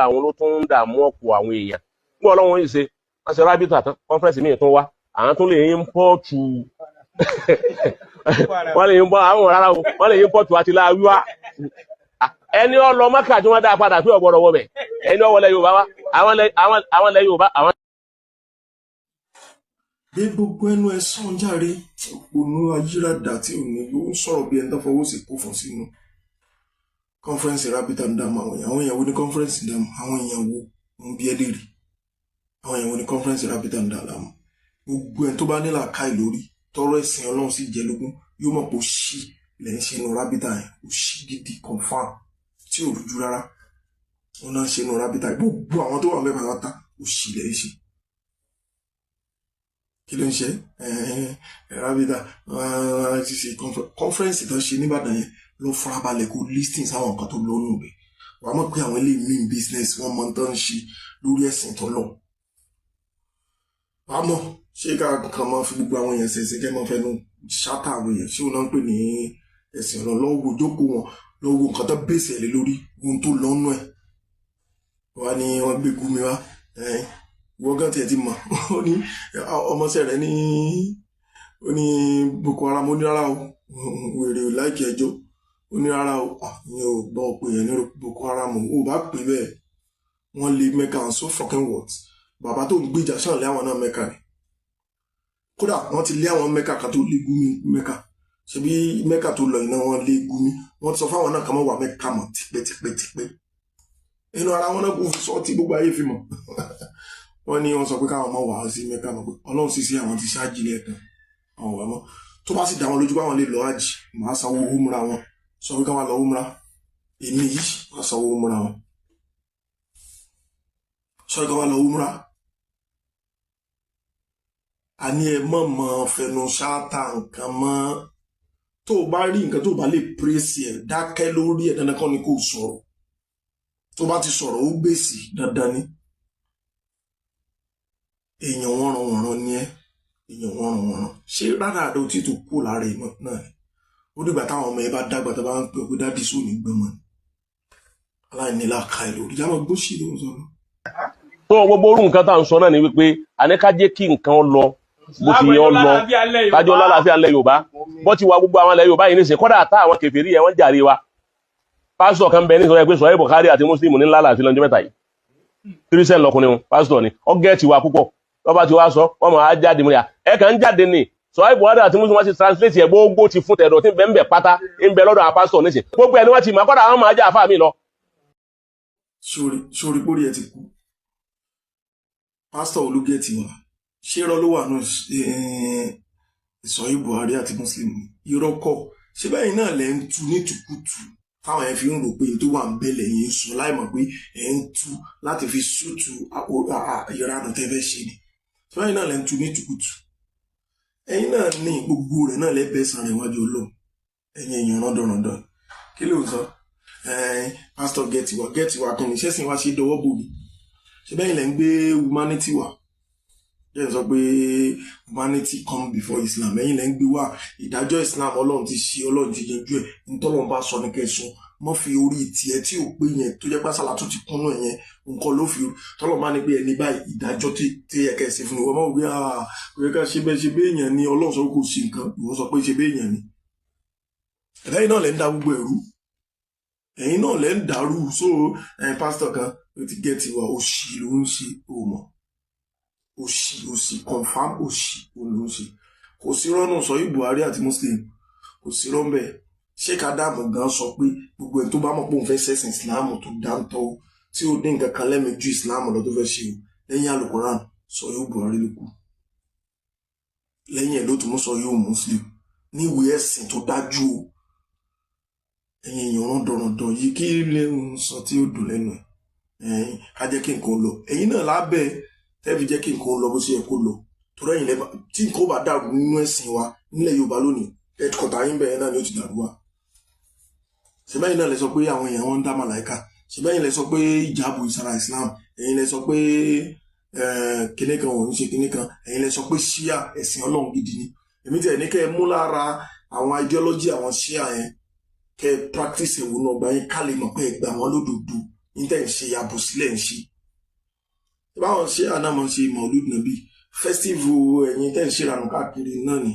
àwọn ló tún ń dààmú ọ̀pọ̀ àwọn èèyàn gbọ́ ọlọ́run yìí ṣe wọ́n ṣe rábìtà tán conference míì tún wá àwọn tún lè impọ́ọ̀tù wọ́n lè impọ́ọ̀tù àwọn rárá o wọ́n lè impọ́ọ̀tù àti láwíwá ẹni ọlọ mọ́kà tí wọ́n dá padà pé ọ̀gbọ́dọ̀ wọ bẹ̀ ẹni ọwọ́lẹ̀ Yorùbá wá àwọn lẹ Yorùbá àwọn. bí gbogbo ẹnu ẹ sàn járe òpònú ayírádà tí ò ní ló ń sọ̀rọ̀ bí ẹni tó fọwọ́ sí kó fún sínú kọ́nfẹ́rẹ́nsì rábìtà ń dààmú àwọn èèyàn wo ní kọ́nfẹ́rẹ́nsì ń dààmú àwọn èèyàn wo ń bí ẹ lè rí àwọn èèyàn wo ní kọ́nfẹ́rẹ́nsì rábìtà ń dààmú gbogbo ẹni tó bá nílà káì lórí tọrọ ẹ̀sìn Ọlọ́run sì jẹ́ lógún yóò mọ̀ pé ó ṣí lẹ́yìn ṣe inú rábìtà yẹn ó ṣí gidi confam tí ò rújú rárá wọn náà ṣe inú rábìtà gbogbo àwọn tó wà mẹ́fà látà ó ṣí lẹ́yìn ṣe kí ló ń ṣe rábìtà ti ṣe kọ́nfẹ́rẹ́nsì tó ṣe níbàdàn yẹn lọ farabalẹ̀ kó listings àwọn nǹkan tó lọ́nù rẹ̀ wàá mọ̀ pé àwọn eléyìí mean business wọ́n mọ̀ tó ń ṣe lórí ẹ̀sìn tó lọ. wàá mọ̀ ṣé ká kàn máa fi gbogbo àwọn èèyàn ṣẹ̀ṣẹ̀ kẹ́ máa fẹnu ṣáta àwọn èèyàn ṣé wọn náà ń pè ní ẹ̀sìn ọ̀nà lọ́wọ́ jókòó wọn lọ́wọ́ nǹkan tó bèsè lé lórí ohun tó lọ́nù ẹ̀. wọ́n ní wọ́n gbé gúnmi wá wọ́n gán tiẹ̀ ti mọ̀ ó ní ọmọọṣẹ́ rẹ̀ ní Boko Haram ó ní rárá o wèrè ò láìkí ẹjọ́ ó ní rárá o ìyẹn ò gbọ́ pé yẹn ní Boko Haram ò bá pè bẹ́ẹ̀ wọ́n lé Mecca and so fucking what bàbá tó ń gbèjà sàn lé àwọn náà Mecca ni kódà wọ́n ti lé àwọn Mecca kan tó lé Gumi Mecca ṣebí Mecca tó lọ iná wọ́n lé Gumi wọ́n ti sọ fáwọn náà kan mọ́ wà Mecca mọ́ tipẹ́tipẹ́ inú ara wọn náà kò fi sọ tí gbogbo ayé fi mọ̀ wọ́n ní wọ́n sọ pé káwọn mọ́ wà á sí Mecca mọ́ pé Ọlọ́run sì sí àwọn ti ṣáájú lẹ́ẹ̀kan àwọn wà mọ́ tó bá sì dá wọn lójú báwọn lè lọ àjì màá sanwó umra wọn sọ pé káwọn lọ umra èmi yìí màá sanwó umra wọn sọ pé káwọn lọ umra àní ẹ mọ̀ fẹnu ṣáàtà nǹkan mọ́ tó o bá rí nǹkan tó o bá lè pírẹ́sì ẹ̀ dákẹ́ lórí ẹ̀ dandan kan ni kò sọ̀rọ̀ tó bá ti sọ̀rọ̀ ó gbèsè dandan ni èèyàn wọ́nranwọ̀nran ni ẹ́ èèyàn wọ́nranwọ̀nran ṣé rárá àdó tí tó kú lára ìmọ̀ náà ni ó dìgbà táwọn ọmọ ẹ bá dàgbà tó bá ń pè pé dádì sóò ní gbọmọ ni aláìníla ka ẹ lórí jámọ gbóṣì ló ń sọ̀rọ̀. tó gbogbo orú nǹkan tá à ń sọ náà ni wípé àníkájé kí nǹkan lọ bó ti yẹ ọ lọ kájọ lálàáfíà ilẹ̀ Yorùbá bó ti wà gbogbo àwọn ilẹ̀ Yorùbá yìí níṣẹ́ kódà tá àwọn kèfèrí yẹn wọ́n jàre wa pásítọ̀ kan bẹ ní sọ pé sọ̀rọ̀ Bukhari àti Muslim ní lálàáfíà lọ́jọ́ mẹ́ta yìí kírísítẹ́nì lọkùnrin wọn pásítọ̀ ni ọgẹ́ẹ̀tì wa púpọ̀ lọ́ba ti wá sọ wọ́n máa jáde mú ya ẹ kàn ń jáde ní sọ̀rọ̀ Bukhari àti Muslim wọ́n ti translate ẹ̀ gbogbo ti fún tẹ̀dọ̀ tí bẹ́ẹ̀ ń bẹ̀ pátá ń bẹ lọ́dọ̀ àwọn pásítọ̀ níṣẹ́ gbogbo ẹni wọ́n ti mọ̀ kọ́dà àwọn máa já àfáà mi lọ. sórí pórí ẹ ti kú pásítọ̀ olùgẹ́ẹ̀tì wa ṣé irọ́ ló wà náà ìsọ̀yìn Buhari àti Muslim irọ́ kọ́ ṣé bẹ́ẹ̀ náà lẹ́ ń tu ní tùkùtù táwọn ẹ̀ fi ń rò pé tó wà ń bẹ̀lẹ̀ yẹn sùn láìmọ̀ pé ẹ̀ ń tu láti fi sútù ìranù tẹ́fẹ́ ṣe ni ṣé bẹ́ẹ̀ náà lẹ́ ń tu ní tùkùtù ẹ̀yin náà ní gbogbo rẹ̀ náà lẹ́bẹ̀ẹ́ sàn rẹ̀ wájú Ọlọ́run ẹ̀yin èèyàn rọ́ndọ̀rọ̀ndọ̀ kí ló ń sọ pásítọ̀ gẹ́ẹ̀tì wa kan ní ṣẹ́sìn wa ṣe dọwọ́ bò mí ṣé bẹ́ẹ̀ lẹ́ ń gbé humanity wa jẹ́ sọ pé humanity come before Islam ẹ̀yin lẹ́ ń gbé wá ìdájọ́ Islam Ọlọ́run ti ṣe Ọlọ́run ti yanjú ẹ̀ nítọ́lọ́run bá sọ ní kẹsùn mọ́ fi orí tiẹ̀ tí ò pé yẹn tó jẹ́ pásálà tó ti kúnnú yẹn nǹkan ló fi tọ́lọ́run bá ní pé ẹni báyìí ìdájọ́ tí yẹ kẹ́ ẹ̀ ṣe fún mi wọ́n máa wò pé kò yẹ ká ṣe bẹ́ẹ̀ èèyàn ni Ọlọ́run sọ kò sí nǹkan ìwọ́n sọ pé ṣe bẹ́ẹ̀ èèyàn ni ẹ̀yin náà lẹ́ ń da gbogbo ẹ̀rú ẹ̀yin náà lẹ́ ń dàrú so pásítọ̀ kan ló ti gẹ́ tiwa òṣì ló ń ṣe òmò òṣì confam òṣì olóńṣe kò sí rọ́nà sọ yìí Buhari àti Muslim kò sí rọ́nbẹ̀ Sheikh Adamu gan sọ pé gbogbo ẹni tó bá mọ̀ pé òun fẹ́ ṣẹ̀sìn Islam tó dáńtọ́ tí ó ní nǹkan kan lẹ́mẹ̀jú Islam lọ tó fẹ́ ṣe o lẹ́yìn Al-Quran sọ yóò Buhari ló kù lẹ́yìn ẹ̀ ló tún mú sọ yóò Muslim níwèé ẹ̀sìn tó dájú o ẹ̀yin èèyàn rọ́ndọ̀rọ̀ndọ̀ yìí kí lè ń sọ tí ó dùn lẹ́nu ẹ̀ ká jẹ́ kí nǹkan lọ ẹ̀yin náà lábẹ́ tẹ́ẹ̀fì jẹ́ kí nǹkan lọ bó ṣe yẹ kó lọ torí ẹ̀yin lẹ́bàá tí nǹkan ó bá dàrú nínú ẹ̀sìn wa nílẹ̀ Yorùbá lónìí ẹ̀ẹ́dkọ̀tà yín bẹ̀rẹ̀ náà ni ó ti dàrú wa ṣèbẹ́yìn náà lẹ sọ pé àwọn èèyàn wọn ń dá màláìka ṣèbẹ́yìn lẹ sọ pé ìjáàbù ìsara Islam ẹ̀yin lẹ sọ pé kíní kan òun ṣe kíní kan ẹ̀yin lẹ sọ pé ṣíà ẹ̀sìn Ọlọ́run gidi ni èmi tí ẹ̀ ní kẹ́ ẹ mú lára àwọn ideology àwọn ṣíà yẹn kẹ́ practice ẹ̀wò náà gbà yín ká lè mọ̀ pé ẹgbà wọn lódodo ní tẹ̀ ń ṣe yàbò sílẹ̀ ń ṣe. báwọn ṣíà náà máa ń ṣe Maulud Nabi festival ẹ̀yin tẹ̀ ń ṣe ìrànú káàkiri náà ni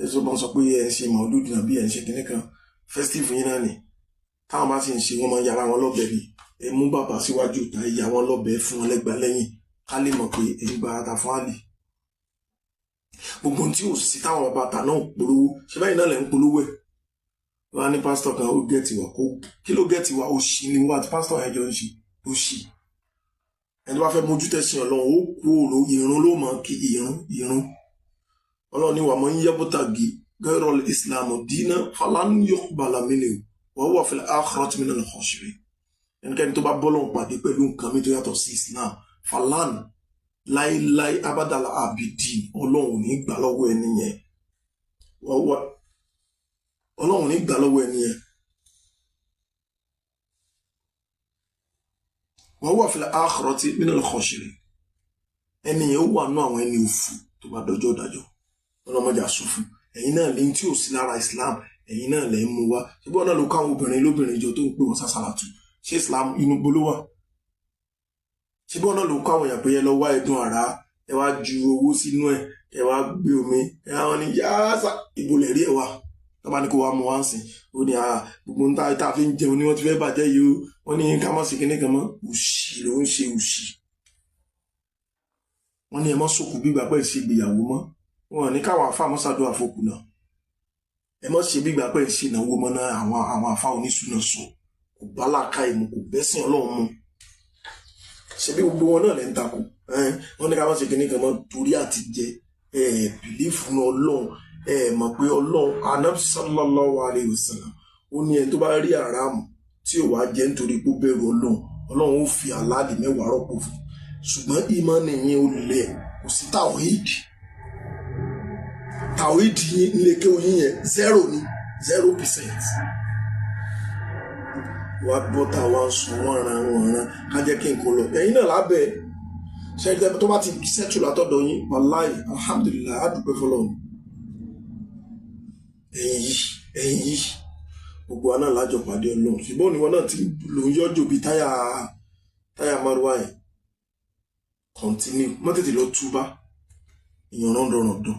ẹ̀sọ́ máa ń sọ pé ẹ̀ ń ṣe Maulud Nabi ẹ̀ ń ṣe kíní kan festival yín náà ni táwọn bá sì ń ṣe wọ́n máa ń yára wọn lọ́bẹ̀ ni ẹ mú bàbá síwájú ìta ìyá wọn lọ́bẹ̀ fún wọn lẹ́gbàá lẹ́yìn ká lè mọ̀ pé èyí gba ata fún àlè. gbogbo tí ò sí táwọn bàbá ta náà polówó ṣe báyìí náà lẹ̀ ń polówó ẹ̀ wọ́n á ní pásítọ̀ kan ó gẹ̀ẹ́tì wá kí ló gẹ̀ẹ́tì wá ó ṣì ní wọ́n àti pásítọ̀ yẹn jọ ń ṣe ó ṣì. ẹni tó bá fẹ́ mójú tẹ̀sìn ọlọ́run ó kú òòrò ìrun ló mọ̀ kí ìrun ọlọ́run ní wà mọ́ ń yẹ́bùtàgì gẹ́rọ̀ islam dínà falan yuqbala minhu wa huwa fil akhirati minal khasirin. ẹnikẹ́ni tó bá bọ́lọ̀ pàdé pẹ̀lú nǹkan mi tó yàtọ̀ sí islam falan láíláí abádàlá àbìdí ọlọ́run ní gbà lọ́wọ́ ẹni yẹn ọlọ́run ní gbà lọ́wọ́ ẹni yẹn wa huwa fil akhirati minal khasirin. ẹni yẹn ó wà nú àwọn ẹni òfò tó bá dọjọ́ ìdájọ́ ọlọ́mọdé àsùnfù. ẹ̀yin náà lẹ́yìn tí ò sí lára islam ẹ̀yin náà lẹ́ ń mú wá ṣùgbọ́n náà ló káwọn obìnrin lóbìnrin jọ tó ń pè wọ́n sásàlátù ṣé islam inú gbólówà ṣùgbọ́n náà ló káwọn èèyàn pé ẹ lọ wá ẹdun àrá ẹ wá ju owó sínú ẹ wá gbé omi ẹ wá ní yáásà ìbòlẹ̀ rí ẹ wá tọ́ba ní kó wá mú wá ń sìn ó ní gbogbo níta ìta fi ń jẹun ni wọ́n ti fẹ́ bàjẹ́ yìí ó wọ́n ní ká má sí kíní kan mọ́ òṣì ló ń ṣe òṣì wọ́n ní ẹ mọ́ sòkò bí ìgbà pẹ́ ṣe ìgbéyàwó mọ́ wọn ní káwọn àfa mọ́sàdó àfọkù náà ẹ mọ́ ṣe bí ìgbà pẹ́ ṣe ìnáwó mọ́ náà àwọn àfa oníṣúná sọ kò bá làákà ìmú kò bẹ́sìn ọlọ́run mu ṣe bí gbogbo wọn náà lẹ́ ń takò wọ́n ní ká má ṣe kíní kan mọ́ torí àti jẹ bìlífù náà ọlọ́run mọ̀ pé ọlọ́run Ànábì sallallahu alaihi wasallam ó ní ẹni tó bá rí àràmù tí ò wá jẹ́ nítorí pé ó bẹ̀rù ọlọ́run ó fi àládì mẹ́wàá rọ́pò fún ṣùgbọ́n ìmọ̀ nìyẹn ó lẹ̀ kò sí tàwíìdì yín nílé kí oyin yẹn 0 ni 0%. wá bọ́tà wá sùn wọ́n ran ká jẹ́ kí n kó lọ ẹ̀yin náà lábẹ́ ṣẹ́gbẹ́ tó bá ti sẹ́tù látọ̀dọ̀ yín wàláì alhamdulillah àdúpẹ́ fọlọ́run ẹ̀yin yìí gbogbo àná lájọ pàdé ọlọ́run ṣùgbọ́n òníwọ̀n náà ti lò ń yọjò bíi táyà márùwá yẹn continue mọ́tètè lọ túbá ìyànrán dọ̀rọ̀ dùn.